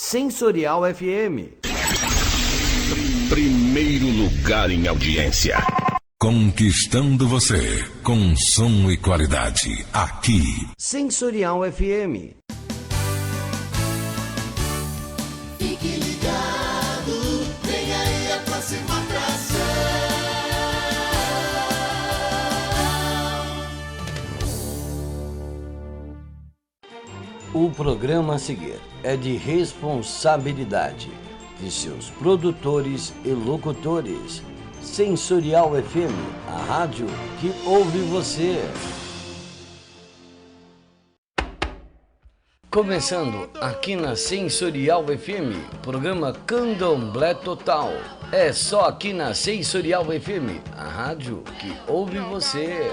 Sensorial FM. Primeiro lugar em audiência. Conquistando você com som e qualidade. Aqui. Sensorial FM. Fique ligado, vem aí a próxima atração. O programa a seguir é de responsabilidade de seus produtores e locutores. Sensorial FM, a rádio que ouve você. Começando aqui na Sensorial FM, programa Candomblé Total. É só aqui na Sensorial FM, a rádio que ouve você.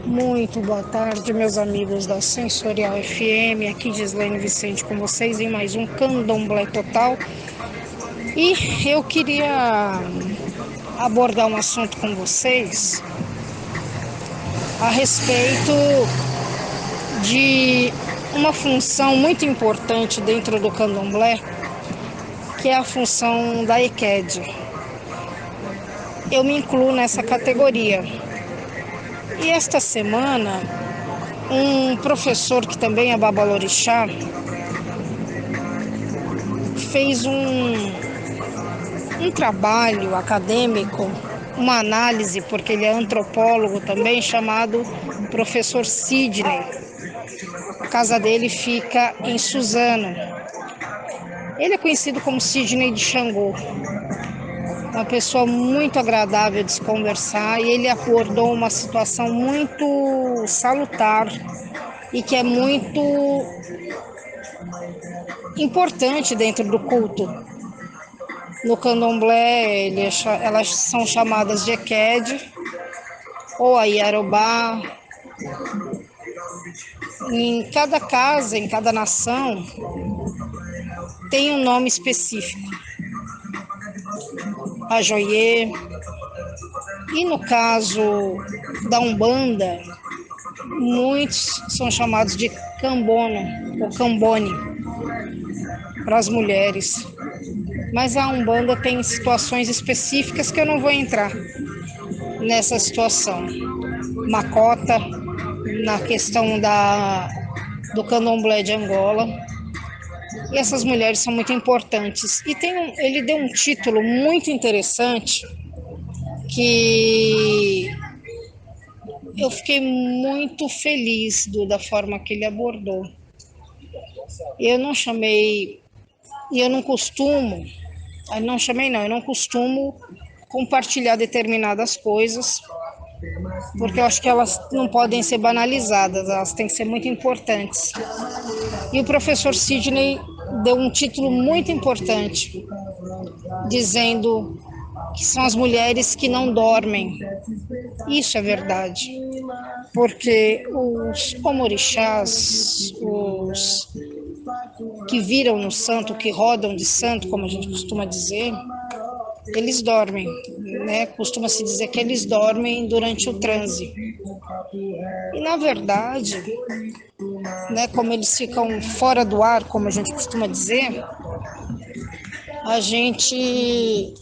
Muito boa tarde, meus amigos da Sensorial FM. Aqui Gislaine Vicente com vocês em mais um Candomblé Total. E eu queria abordar um assunto com vocês a respeito de uma função muito importante dentro do Candomblé, que é a função da EQED. Eu me incluo nessa categoria. E esta semana, um professor que também é babalorixá fez um trabalho acadêmico, uma análise, porque ele é antropólogo também, chamado professor Sidney. A casa dele fica em Suzano. Ele é conhecido como Sidney de Xangô. Uma pessoa muito agradável de se conversar, e ele abordou uma situação muito salutar e que é muito importante dentro do culto. No candomblé, elas são chamadas de EQED ou a Iarobá. Em cada casa, em cada nação, tem um nome específico. A Joiê. E no caso da Umbanda, muitos são chamados de Cambona ou Cambone para as mulheres. Mas a Umbanda tem situações específicas que eu não vou entrar nessa situação. Macota, na questão do candomblé de Angola. E essas mulheres são muito importantes. E ele deu um título muito interessante que eu fiquei muito feliz da forma que ele abordou. Eu não costumo compartilhar determinadas coisas, porque eu acho que elas não podem ser banalizadas, elas têm que ser muito importantes. E o professor Sidney deu um título muito importante, dizendo que são as mulheres que não dormem. Isso é verdade, porque os omorixás, os que viram no santo, que rodam de santo, como a gente costuma dizer, eles dormem, né? Costuma-se dizer que eles dormem durante o transe. E, na verdade, né, como eles ficam fora do ar, como a gente costuma dizer, a gente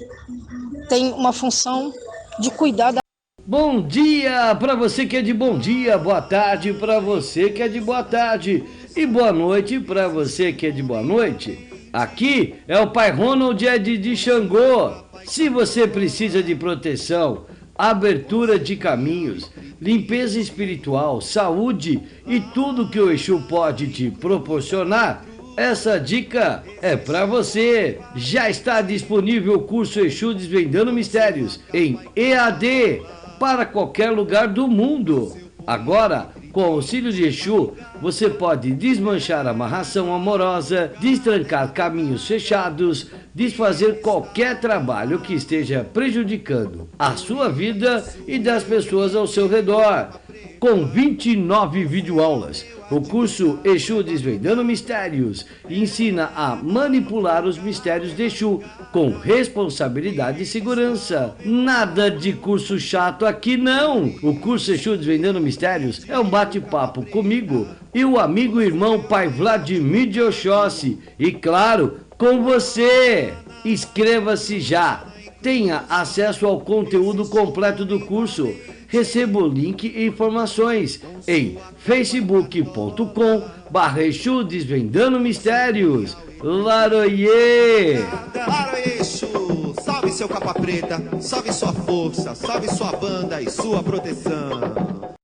tem uma função de cuidar da... Bom dia para você que é de bom dia, boa tarde para você que é de boa tarde e boa noite para você que é de boa noite. Aqui é o Pai Ronald de Xangô. Se você precisa de proteção, abertura de caminhos, limpeza espiritual, saúde e tudo que o Exu pode te proporcionar, essa dica é para você. Já está disponível o curso Exu Desvendando Mistérios em EAD para qualquer lugar do mundo. Agora, com o auxílio de Exu, você pode desmanchar a amarração amorosa, destrancar caminhos fechados, desfazer qualquer trabalho que esteja prejudicando a sua vida e das pessoas ao seu redor. com 29 videoaulas. O curso Exu Desvendando Mistérios ensina a manipular os mistérios de Exu com responsabilidade e segurança. Nada de curso chato aqui não! O curso Exu Desvendando Mistérios é um bate-papo comigo e o amigo e irmão pai Vladimir de Oxóssi. E claro, com você! Inscreva-se já! Tenha acesso ao conteúdo completo do curso. Receba o link e informações em facebook.com/Exu Desvendando Mistérios. Laroie! Laroie, Exu! Salve seu capa preta, salve sua força, salve sua banda e sua proteção.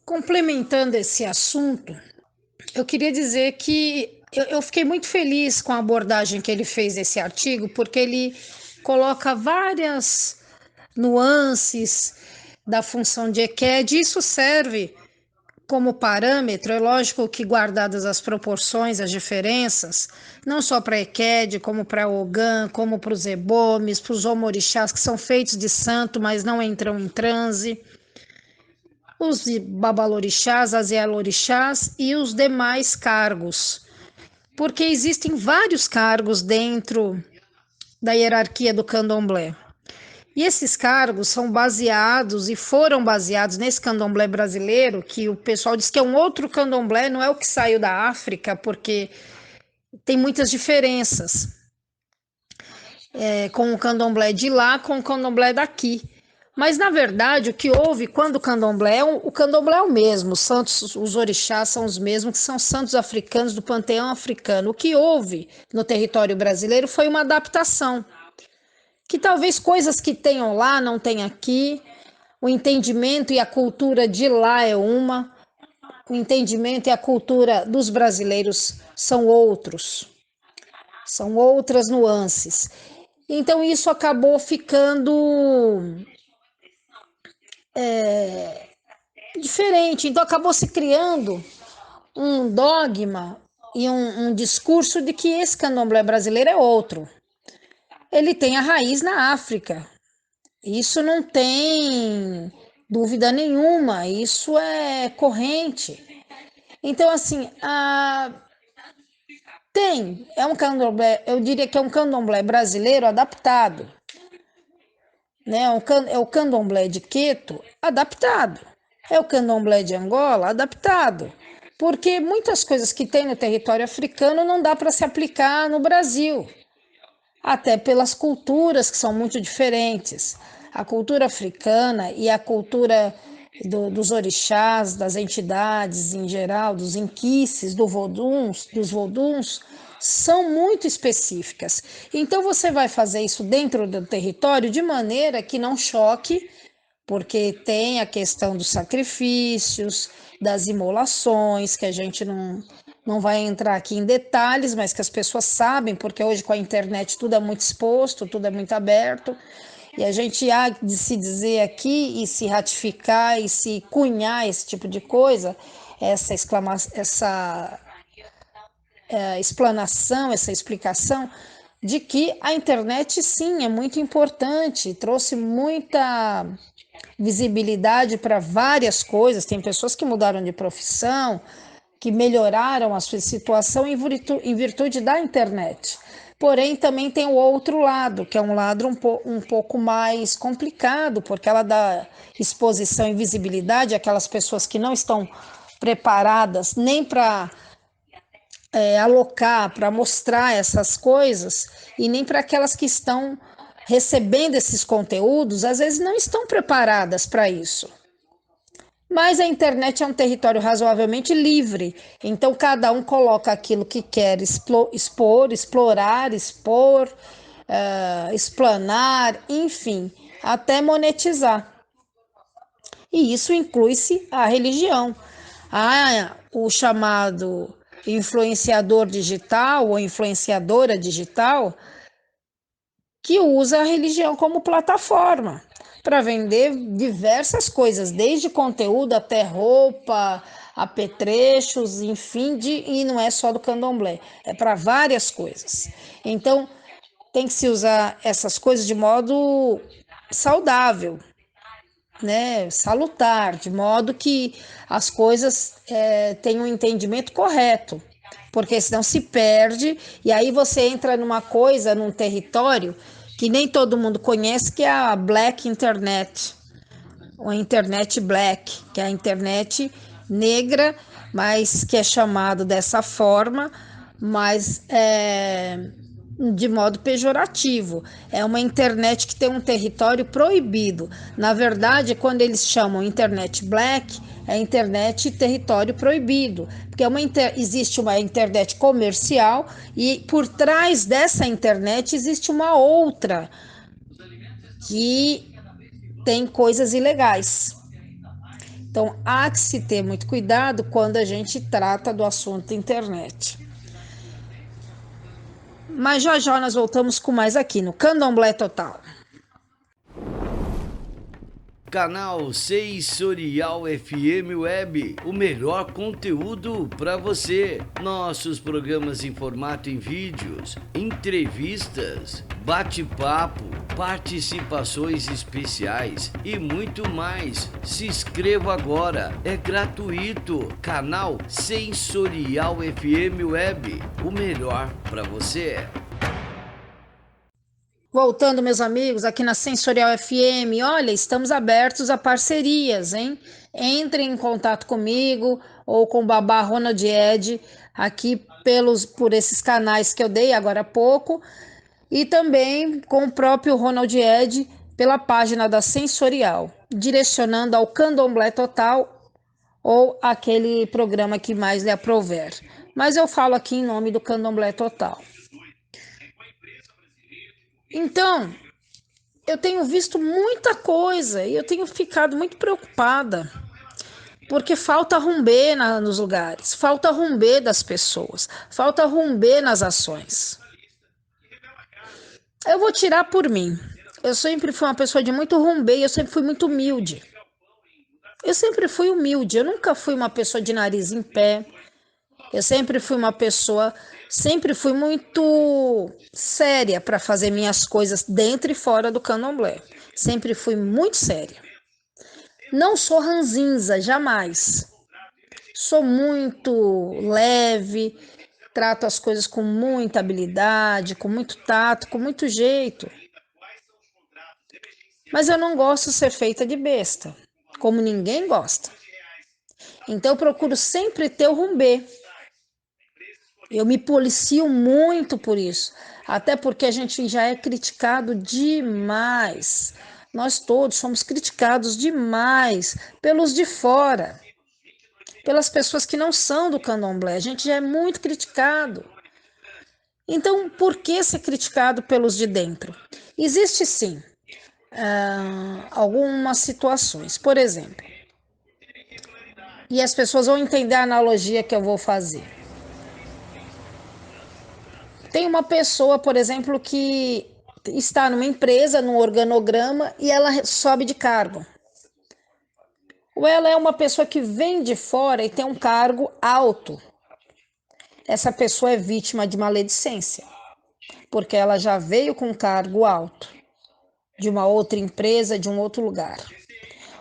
Complementando esse assunto, eu queria dizer que eu fiquei muito feliz com a abordagem que ele fez nesse artigo, porque ele coloca várias nuances da função de EQED. Isso serve como parâmetro, é lógico que guardadas as proporções, as diferenças, não só para EQED, como para Ogã, como para os Ebomes, para os Omorixás, que são feitos de santo, mas não entram em transe, os Babalorixás, as Yalorixás e os demais cargos, porque existem vários cargos dentro da hierarquia do candomblé. E esses cargos são baseados e foram baseados nesse candomblé brasileiro, que o pessoal diz que é um outro candomblé, não é o que saiu da África, porque tem muitas diferenças com o candomblé de lá, com o candomblé daqui. Mas, na verdade, o que houve quando o candomblé é o mesmo, os santos, os orixás são os mesmos, que são santos africanos do panteão africano. O que houve no território brasileiro foi uma adaptação, que talvez coisas que tenham lá não tem aqui, o entendimento e a cultura de lá é uma, o entendimento e a cultura dos brasileiros são outros, são outras nuances. Então isso acabou ficando diferente, então acabou se criando um dogma e um discurso de que esse candomblé brasileiro é outro. Ele tem a raiz na África. Isso não tem dúvida nenhuma, isso é corrente. Então, assim, é um candomblé, eu diria que é um candomblé brasileiro adaptado. Né? É o candomblé de Queto adaptado. É o candomblé de Angola adaptado. Porque muitas coisas que tem no território africano não dá para se aplicar no Brasil. Até pelas culturas que são muito diferentes. A cultura africana e a cultura dos orixás, das entidades em geral, dos inquices, dos voduns, são muito específicas. Então você vai fazer isso dentro do território de maneira que não choque, porque tem a questão dos sacrifícios, das imolações, que a gente não vai entrar aqui em detalhes, mas que as pessoas sabem, porque hoje com a internet tudo é muito exposto, tudo é muito aberto, e a gente há de se dizer aqui e se ratificar e se cunhar esse tipo de coisa, essa explanação, essa explicação, de que a internet sim é muito importante, trouxe muita visibilidade para várias coisas, tem pessoas que mudaram de profissão, que melhoraram a sua situação em virtude da internet. Porém, também tem o outro lado, que é um lado um pouco mais complicado, porque ela dá exposição e visibilidade àquelas pessoas que não estão preparadas nem para alocar, para mostrar essas coisas, e nem para aquelas que estão recebendo esses conteúdos, às vezes não estão preparadas para isso. Mas a internet é um território razoavelmente livre, então cada um coloca aquilo que quer expor, explorar, explanar, enfim, até monetizar. E isso inclui-se a religião. O chamado influenciador digital ou influenciadora digital, que usa a religião como plataforma para vender diversas coisas, desde conteúdo até roupa, apetrechos, enfim, e não é só do candomblé, é para várias coisas. Então, tem que se usar essas coisas de modo saudável, né, salutar, de modo que as coisas tenham um entendimento correto, porque senão se perde, e aí você entra numa coisa, num território que nem todo mundo conhece, que é a Black Internet, ou a Internet Black, que é a internet negra, mas que é chamado dessa forma, mas de modo pejorativo. É uma internet que tem um território proibido. Na verdade, quando eles chamam internet black, é internet território proibido, porque existe uma internet comercial e por trás dessa internet existe uma outra que tem coisas ilegais. Então, há que se ter muito cuidado quando a gente trata do assunto internet. Mas já já nós voltamos com mais aqui no Candomblé Total. Canal Sensorial FM Web, o melhor conteúdo para você. Nossos programas em formato em vídeos, entrevistas, bate-papo, participações especiais e muito mais. Se inscreva agora, é gratuito. Canal Sensorial FM Web, o melhor para você. Voltando, meus amigos, aqui na Sensorial FM, olha, estamos abertos a parcerias, hein? Entrem em contato comigo ou com o Babá Ronald Ed, aqui por esses canais que eu dei agora há pouco, e também com o próprio Ronald Ed pela página da Sensorial, direcionando ao Candomblé Total ou aquele programa que mais lhe aprouver. Mas eu falo aqui em nome do Candomblé Total. Então, eu tenho visto muita coisa e eu tenho ficado muito preocupada, porque falta rumbê nos lugares, falta rumbê das pessoas, falta rumbê nas ações. Eu vou tirar por mim. Eu sempre fui uma pessoa de muito rumbê e eu sempre fui muito humilde. Eu sempre fui humilde, eu nunca fui uma pessoa de nariz em pé. Eu sempre fui uma pessoa, sempre fui muito séria para fazer minhas coisas dentro e fora do candomblé. Sempre fui muito séria. Não sou ranzinza, jamais. Sou muito leve, trato as coisas com muita habilidade, com muito tato, com muito jeito. Mas eu não gosto de ser feita de besta, como ninguém gosta. Então eu procuro sempre ter o rumbê. Eu me policio muito por isso, até porque a gente já é criticado demais. Nós todos somos criticados demais pelos de fora, pelas pessoas que não são do candomblé. A gente já é muito criticado. Então, por que ser criticado pelos de dentro? Existe sim algumas situações, por exemplo, e as pessoas vão entender a analogia que eu vou fazer. Tem uma pessoa, por exemplo, que está numa empresa, num organograma, e ela sobe de cargo. Ou ela é uma pessoa que vem de fora e tem um cargo alto. Essa pessoa é vítima de maledicência, porque ela já veio com um cargo alto, de uma outra empresa, de um outro lugar.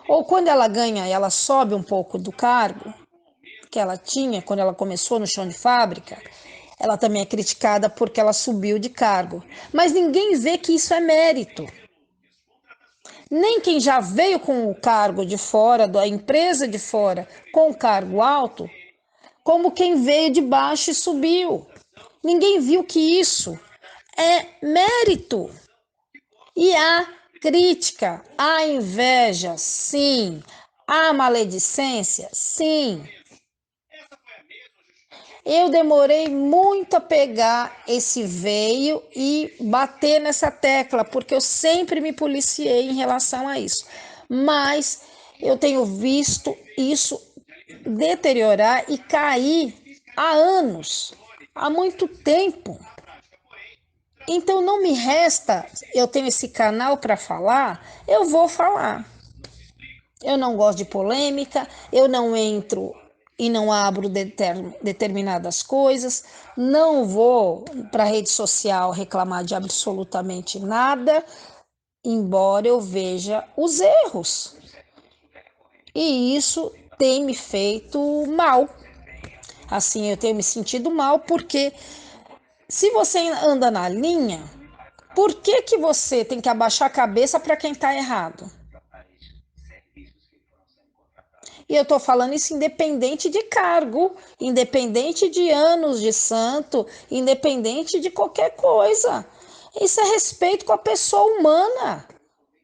Ou quando ela ganha, ela sobe um pouco do cargo que ela tinha quando ela começou no chão de fábrica, ela também é criticada porque ela subiu de cargo. Mas ninguém vê que isso é mérito. Nem quem já veio com o cargo de fora, da empresa de fora, com o cargo alto, como quem veio de baixo e subiu. Ninguém viu que isso é mérito. E há crítica, há inveja, sim. Há maledicência, sim. Eu demorei muito a pegar esse veio e bater nessa tecla, porque eu sempre me policiei em relação a isso. Mas eu tenho visto isso deteriorar e cair há anos, há muito tempo. Então não me resta, eu tenho esse canal para falar, eu vou falar. Eu não gosto de polêmica, eu não entro e não abro determinadas coisas, não vou para a rede social reclamar de absolutamente nada, embora eu veja os erros. E isso tem me feito mal. Assim, eu tenho me sentido mal porque se você anda na linha, por que que você tem que abaixar a cabeça para quem está errado? E eu estou falando isso independente de cargo, independente de anos de santo, independente de qualquer coisa. Isso é respeito com a pessoa humana,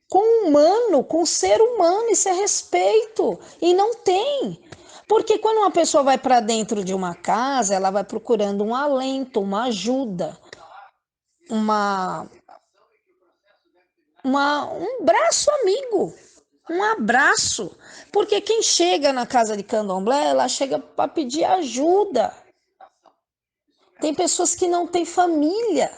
com o humano, com o ser humano, isso é respeito. E não tem. Porque quando uma pessoa vai para dentro de uma casa, ela vai procurando um alento, uma ajuda, um braço amigo, um abraço. Porque quem chega na casa de candomblé, ela chega para pedir ajuda. Tem pessoas que não têm família.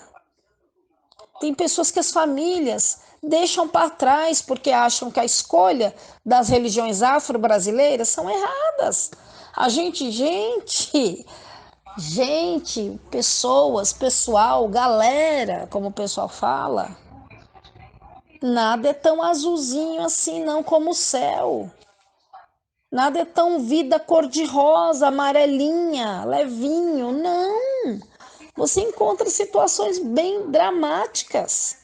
Tem pessoas que as famílias deixam para trás porque acham que a escolha das religiões afro-brasileiras são erradas. A pessoas, pessoal, galera, como o pessoal fala, nada é tão azulzinho assim não como o céu. Nada é tão vida cor-de-rosa, amarelinha, levinho, não. Você encontra situações bem dramáticas.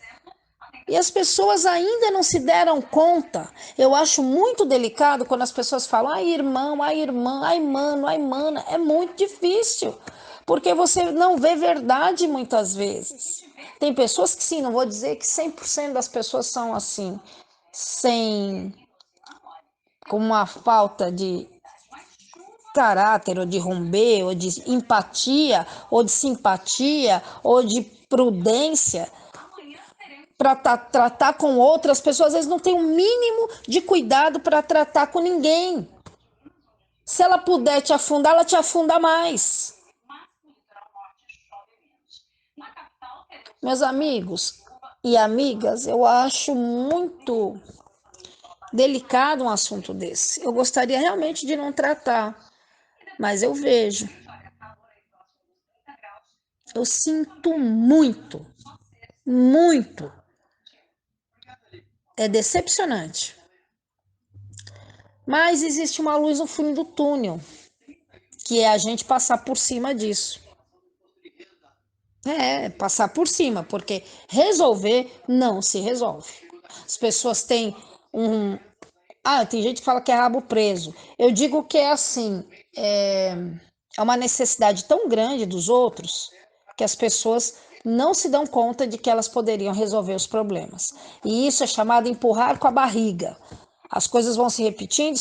E as pessoas ainda não se deram conta. Eu acho muito delicado quando as pessoas falam, ai irmão, ai irmã, ai mano, ai mana. É muito difícil, porque você não vê verdade muitas vezes. Tem pessoas que sim, não vou dizer que 100% das pessoas são assim, com uma falta de caráter, ou de romper, ou de empatia, ou de simpatia, ou de prudência, para tratar com outras pessoas, às vezes não tem o mínimo de cuidado para tratar com ninguém. Se ela puder te afundar, ela te afunda mais. Meus amigos e amigas, eu acho muito delicado um assunto desse. Eu gostaria realmente de não tratar, mas eu vejo. Eu sinto muito, muito. É decepcionante. Mas existe uma luz no fundo do túnel, que é a gente passar por cima disso. Passar por cima, porque resolver não se resolve. As pessoas têm tem gente que fala que é rabo preso. Eu digo que é assim, é uma necessidade tão grande dos outros que as pessoas não se dão conta de que elas poderiam resolver os problemas. E isso é chamado empurrar com a barriga. As coisas vão se repetindo,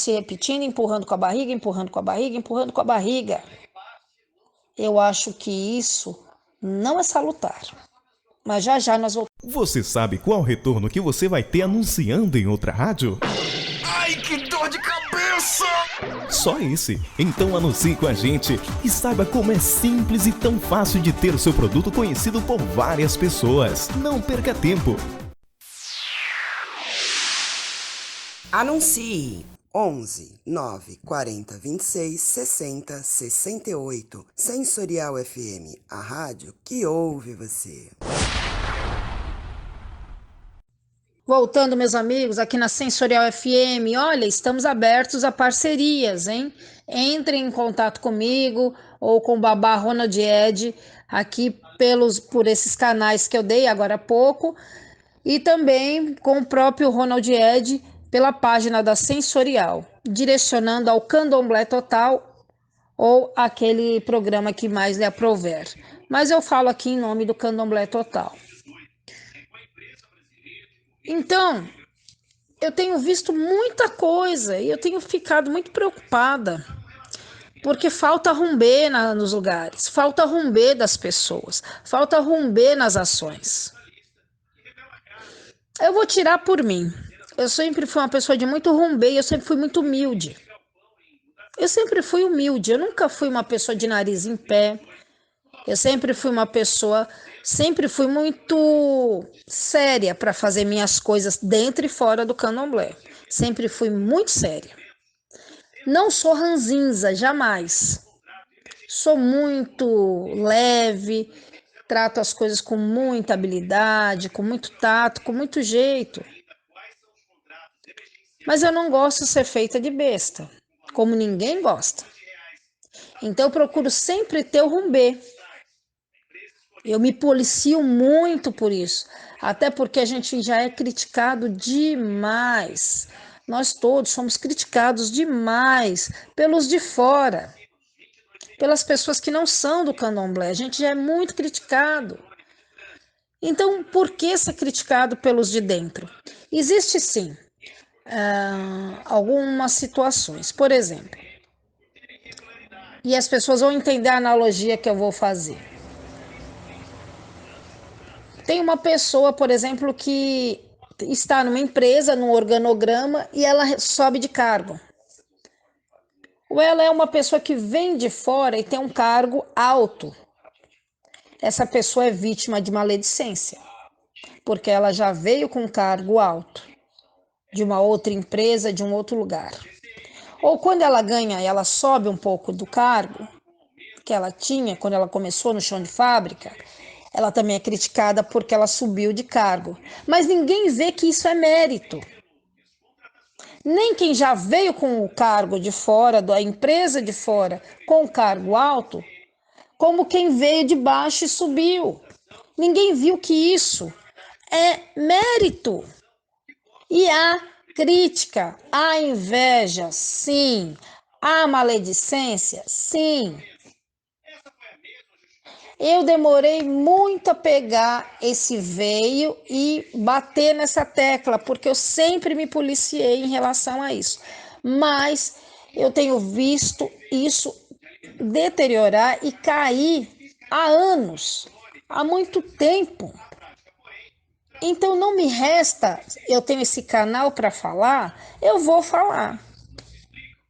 empurrando com a barriga, empurrando com a barriga, empurrando com a barriga. Eu acho que isso não é salutar. Mas já já nós voltamos. Você sabe qual retorno que você vai ter anunciando em outra rádio? Ai, que dor de cabeça! Só esse? Então anuncie com a gente e saiba como é simples e tão fácil de ter o seu produto conhecido por várias pessoas. Não perca tempo. Anuncie 11 9 40 26 60 68. Sensorial FM, a rádio que ouve você. Voltando, meus amigos, aqui na Sensorial FM, olha, estamos abertos a parcerias, hein? Entrem em contato comigo ou com o Babá Ronald Ed, aqui por esses canais que eu dei agora há pouco, e também com o próprio Ronald Ed pela página da Sensorial, direcionando ao Candomblé Total ou aquele programa que mais lhe aprouver. Mas eu falo aqui em nome do Candomblé Total. Então, eu tenho visto muita coisa e eu tenho ficado muito preocupada, porque falta rumbê nos lugares, falta rumbê das pessoas, falta rumbê nas ações. Eu vou tirar por mim. Eu sempre fui uma pessoa de muito rumbê e eu sempre fui muito humilde. Eu sempre fui humilde, eu nunca fui uma pessoa de nariz em pé. Eu sempre fui uma pessoa, sempre fui muito séria para fazer minhas coisas dentro e fora do candomblé. Sempre fui muito séria. Não sou ranzinza, jamais. Sou muito leve, trato as coisas com muita habilidade, com muito tato, com muito jeito. Mas eu não gosto de ser feita de besta, como ninguém gosta. Então eu procuro sempre ter o rumbê. Eu me policio muito por isso, até porque a gente já é criticado demais. Nós todos somos criticados demais pelos de fora, pelas pessoas que não são do candomblé. A gente já é muito criticado. Então, por que ser criticado pelos de dentro? Existe sim algumas situações. Por exemplo, e as pessoas vão entender a analogia que eu vou fazer. Tem uma pessoa, por exemplo, que está numa empresa, num organograma, e ela sobe de cargo. Ou ela é uma pessoa que vem de fora e tem um cargo alto. Essa pessoa é vítima de maledicência, porque ela já veio com um cargo alto, de uma outra empresa, de um outro lugar. Ou quando ela ganha, ela sobe um pouco do cargo que ela tinha quando ela começou no chão de fábrica, ela também é criticada porque ela subiu de cargo. Mas ninguém vê que isso é mérito. Nem quem já veio com o cargo de fora, da empresa de fora, com o cargo alto, como quem veio de baixo e subiu. Ninguém viu que isso é mérito. E há crítica, há inveja, sim. Há maledicência, sim. Eu demorei muito a pegar esse veio e bater nessa tecla, porque eu sempre me policiei em relação a isso. Mas eu tenho visto isso deteriorar e cair há anos, há muito tempo. Então não me resta, eu tenho esse canal para falar, eu vou falar.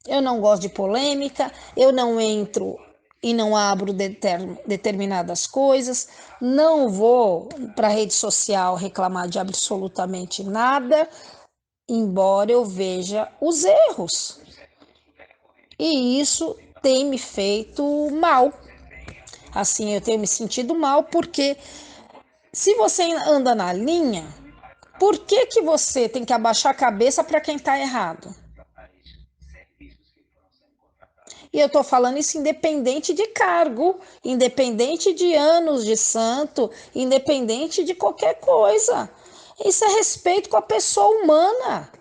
Eu não gosto de polêmica, eu não entro e não abro determinadas coisas, não vou para a rede social reclamar de absolutamente nada, embora eu veja os erros. E isso tem me feito mal. Assim, eu tenho me sentido mal, porque se você anda na linha, por que que você tem que abaixar a cabeça para quem está errado? E eu estou falando isso independente de cargo, independente de anos de santo, independente de qualquer coisa. Isso é respeito com a pessoa humana,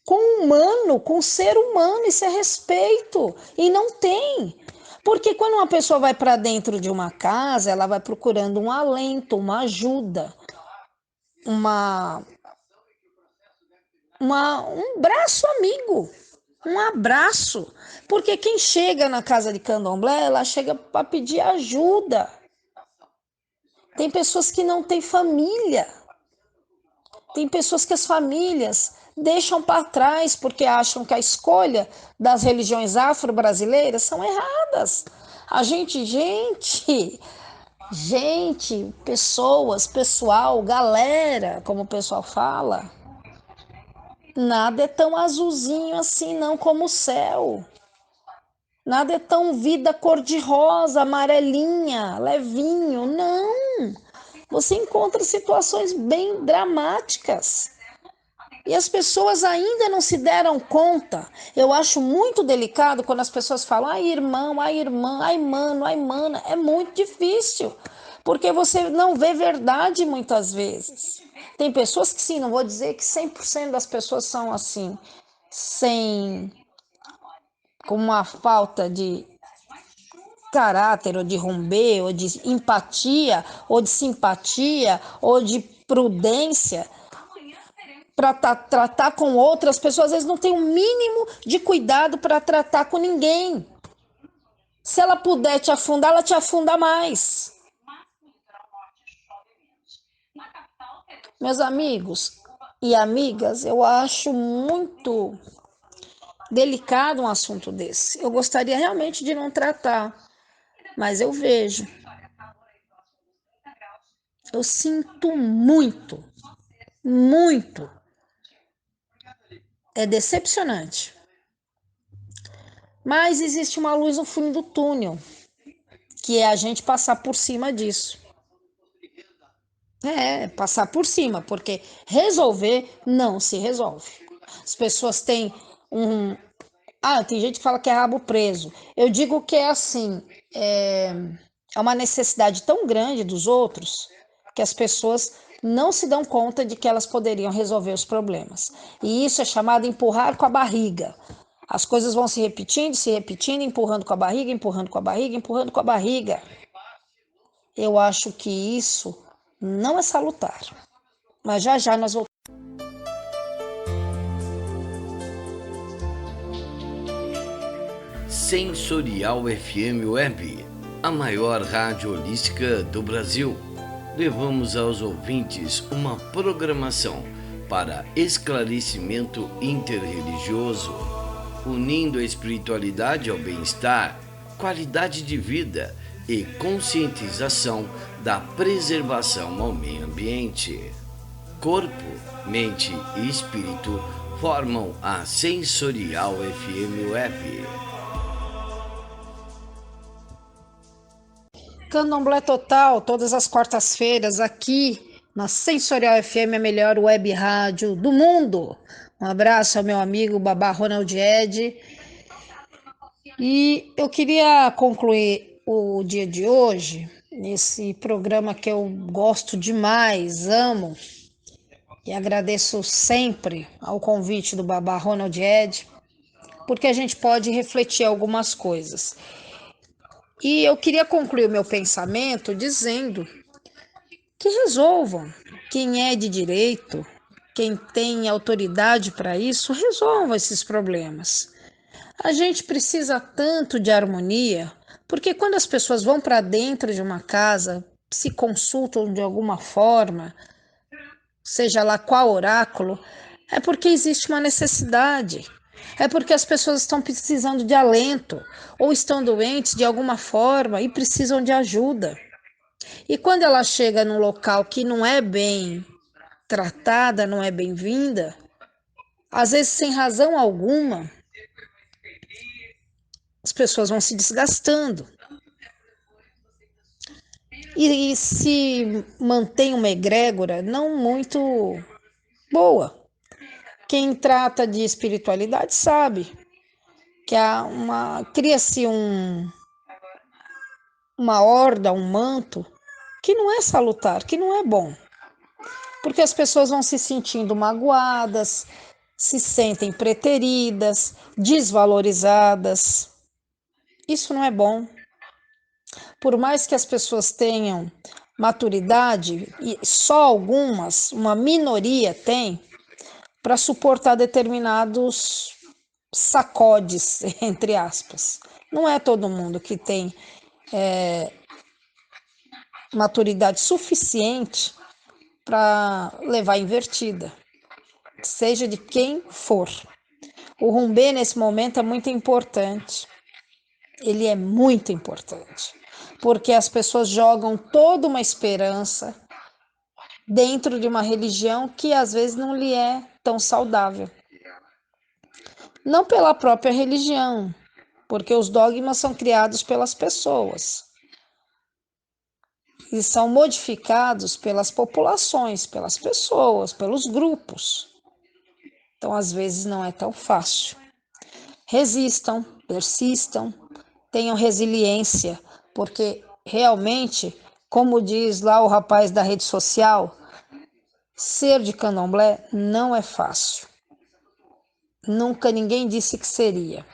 com o humano, com o ser humano, isso é respeito. E não tem. Porque quando uma pessoa vai para dentro de uma casa, ela vai procurando um alento, uma ajuda, um braço amigo. Um abraço, porque quem chega na casa de candomblé, ela chega para pedir ajuda. Tem pessoas que não têm família, tem pessoas que as famílias deixam para trás porque acham que a escolha das religiões afro-brasileiras são erradas. A gente, pessoas, pessoal, galera, como o pessoal fala, nada é tão azulzinho assim não como o céu. Nada é tão vida cor-de-rosa, amarelinha, levinho, não. Você encontra situações bem dramáticas. E as pessoas ainda não se deram conta. Eu acho muito delicado quando as pessoas falam, ai irmão, ai irmã, ai mano, ai mana. É muito difícil, porque você não vê verdade muitas vezes. Tem pessoas que sim, não vou dizer que 100% das pessoas são assim, com uma falta de caráter, ou de rumbê, ou de empatia, ou de simpatia, ou de prudência, para tratar com outras pessoas, às vezes não tem o mínimo de cuidado para tratar com ninguém. Se ela puder te afundar, ela te afunda mais. Meus amigos e amigas, eu acho muito delicado um assunto desse. Eu gostaria realmente de não tratar, mas eu vejo. Eu sinto muito, muito. É decepcionante. Mas existe uma luz no fundo do túnel, que é a gente passar por cima disso. Passar por cima, porque resolver não se resolve. As pessoas têm um... tem gente que fala que é rabo preso. Eu digo que é assim, é uma necessidade tão grande dos outros que as pessoas não se dão conta de que elas poderiam resolver os problemas. E isso é chamado empurrar com a barriga. As coisas vão se repetindo, empurrando com a barriga, empurrando com a barriga, empurrando com a barriga. Eu acho que isso não é salutar. Mas já já nós voltamos. Sensorial FM Web, a maior rádio holística do Brasil. Levamos aos ouvintes uma programação para esclarecimento interreligioso, unindo a espiritualidade ao bem-estar, qualidade de vida e conscientização da preservação ao meio ambiente. Corpo, mente e espírito formam a Sensorial FM Web. Candomblé Total, todas as quartas-feiras aqui na Sensorial FM, a melhor web rádio do mundo. Um abraço ao meu amigo Babá Ronald Ed. E eu queria concluir o dia de hoje, nesse programa que eu gosto demais, amo, e agradeço sempre ao convite do Babá Ronald Ed, porque a gente pode refletir algumas coisas. E eu queria concluir o meu pensamento dizendo que resolvam. Quem é de direito, quem tem autoridade para isso, resolva esses problemas. A gente precisa tanto de harmonia, porque quando as pessoas vão para dentro de uma casa, se consultam de alguma forma, seja lá qual oráculo, é porque existe uma necessidade. É porque as pessoas estão precisando de alento ou estão doentes de alguma forma e precisam de ajuda. E quando ela chega num local que não é bem tratada, não é bem-vinda, às vezes sem razão alguma, as pessoas vão se desgastando. E se mantém uma egrégora não muito boa. Quem trata de espiritualidade sabe que cria-se uma horda, um manto, que não é salutar, que não é bom. Porque as pessoas vão se sentindo magoadas, se sentem preteridas, desvalorizadas. Isso não é bom. Por mais que as pessoas tenham maturidade, e só algumas, uma minoria tem, para suportar determinados sacodes, entre aspas. Não é todo mundo que tem maturidade suficiente para levar invertida, seja de quem for. O rumbê, nesse momento, é muito importante. Ele é muito importante, porque as pessoas jogam toda uma esperança dentro de uma religião que às vezes não lhe é tão saudável. Não pela própria religião, porque os dogmas são criados pelas pessoas e são modificados pelas populações, pelas pessoas, pelos grupos. Então, às vezes, não é tão fácil. Resistam, persistam, tenham resiliência, porque realmente, como diz lá o rapaz da rede social, ser de candomblé não é fácil. Nunca ninguém disse que seria.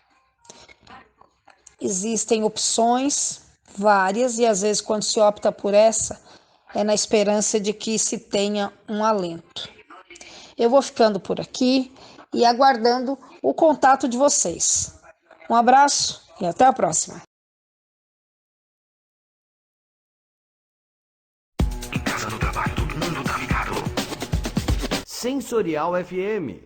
Existem opções várias e às vezes quando se opta por essa, é na esperança de que se tenha um alento. Eu vou ficando por aqui e aguardando o contato de vocês. Um abraço e até a próxima. Sensorial FM,